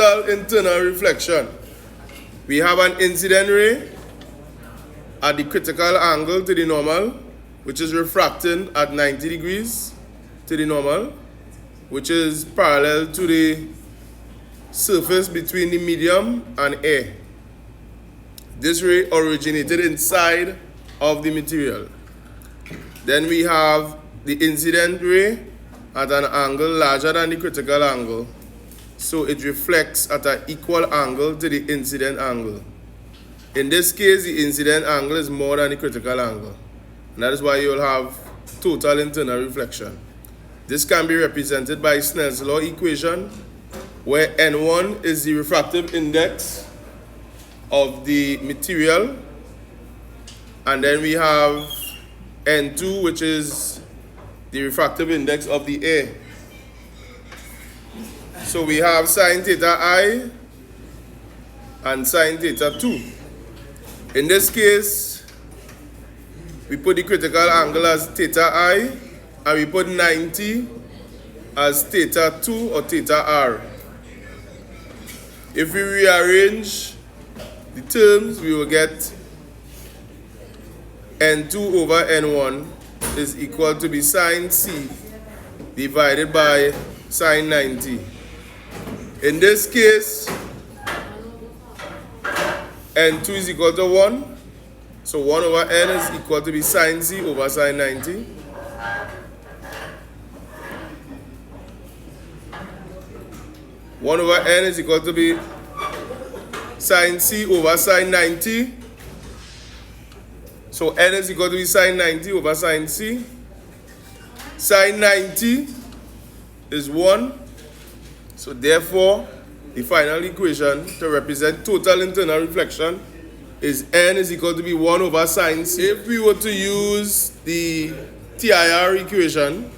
total internal reflection. We have an incident ray at the critical angle to the normal, which is refracting at 90 degrees to the normal, which is parallel to the surface between the medium and air. This ray originated inside of the material. Then we have the incident ray at an angle larger than the critical angle, so it reflects at an equal angle to the incident angle. In this case, the incident angle is more than the critical angle, and that is why you will have total internal reflection. This can be represented by Snell's law equation, where N1 is the refractive index of the material, and then we have N2, which is the refractive index of the air. So we have sine theta I and sine theta 2. In this case, we put the critical angle as theta I, and we put 90 as theta 2 or theta R. If we rearrange the terms, we will get N2 over N1 is equal to be sine C divided by sine 90. In this case, N2 is equal to 1, so 1 over N is equal to be sine C over sine 90. One over N is equal to be sine C over sine 90. So N is equal to be sine 90 over sine C. Sine 90 is 1. So therefore, the final equation to represent total internal reflection is N is equal to be 1 over sine C. If we were to use the TIR equation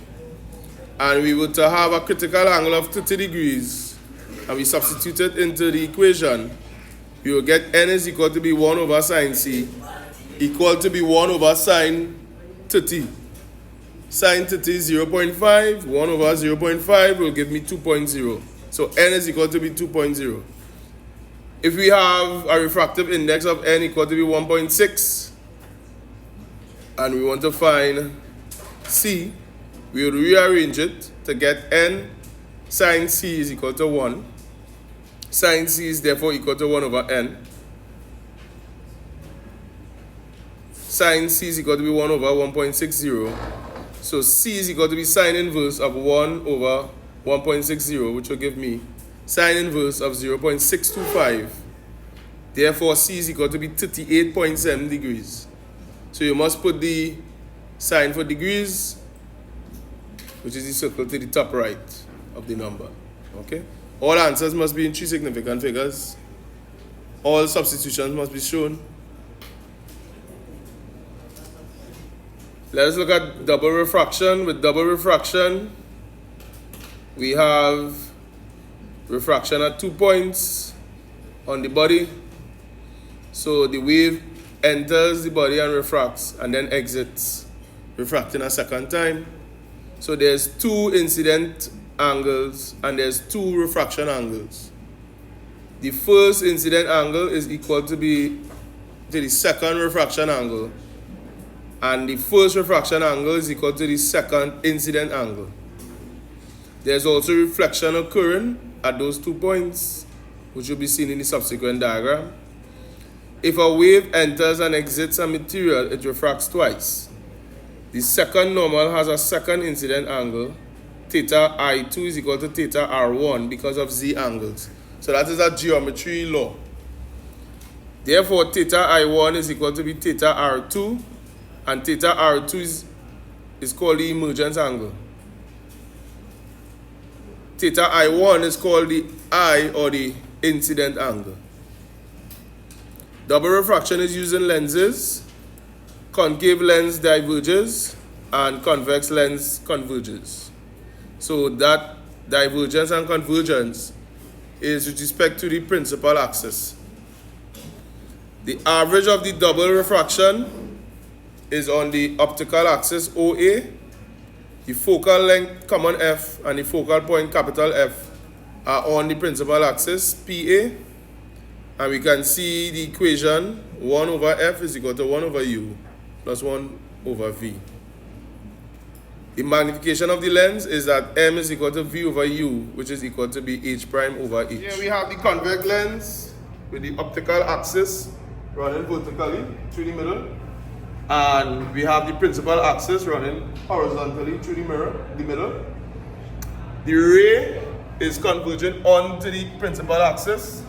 and we were to have a critical angle of 30 degrees and we substitute it into the equation, we will get N is equal to be 1 over sine C equal to be 1 over sine 30. Sine 30 is 0.5. 1 over 0.5 will give me 2.0. So N is equal to be 2.0. If we have a refractive index of N equal to be 1.6 and we want to find C, we will rearrange it to get N sine C is equal to 1. Sine C is therefore equal to 1 over N. Sine C is equal to be 1 over 1.60. So C is equal to be sine inverse of 1 over 1.60, which will give me sine inverse of 0.625. Therefore, C is equal to be 38.7 degrees. So you must put the sign for degrees, which is the circle to the top right of the number. Okay? All answers must be in 3 significant figures. All substitutions must be shown. Let us look at double refraction. With double refraction, we have refraction at 2 points on the body. So the wave enters the body and refracts and then exits, refracting a second time. So there's 2 incident angles and there's 2 refraction angles. The first incident angle is equal to the second refraction angle, and the first refraction angle is equal to the second incident angle. There's also reflection occurring at those 2 points, which will be seen in the subsequent diagram. If a wave enters and exits a material, it refracts twice. The second normal has a second incident angle. Theta I2 is equal to theta R1 because of Z angles. So that is a geometry law. Therefore, theta I1 is equal to be theta R2, and theta R2 is called the emergence angle. Theta I1 is called the I, or the incident angle. Double refraction is used in lenses. Concave lens diverges and convex lens converges. So that divergence and convergence is with respect to the principal axis. The average of the double refraction is on the optical axis OA, the focal length common F, and the focal point capital F are on the principal axis, PA, and we can see the equation 1 over F is equal to 1 over U plus 1 over V. The magnification of the lens is that M is equal to V over U, which is equal to be H prime over H. Here we have the convex lens with the optical axis running vertically through the middle, and we have the principal axis running horizontally through the middle. The ray is converging onto the principal axis,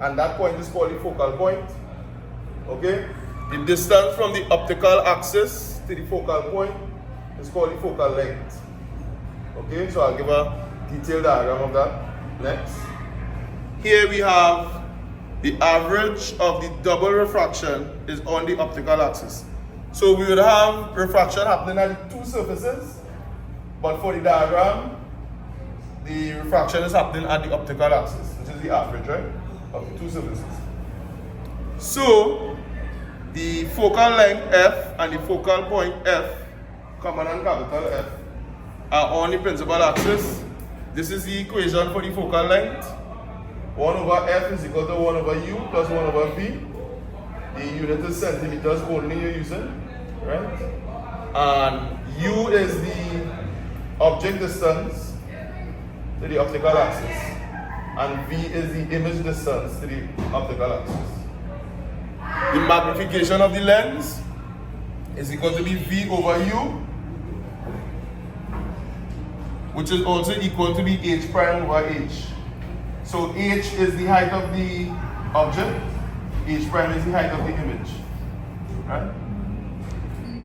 and that point is called the focal point. Okay? The distance from the optical axis to the focal point is called the focal length. Okay, so I'll give a detailed diagram of that next. Here we have the average of the double refraction is on the optical axis. So we would have refraction happening at the two surfaces, but for the diagram, the refraction is happening at the optical axis, which is the average, right, of the two surfaces. So the focal length F and the focal point F, common and capital F, are on the principal axis. This is the equation for the focal length. 1 over F is equal to 1 over U plus 1 over V. The unit is centimeters only you're using, right? And U is the object distance to the optical axis, and V is the image distance to the optical axis. The magnification of the lens is equal to be V over U, which is also equal to be H prime over H. So H is the height of the object, H prime is the height of the image, right?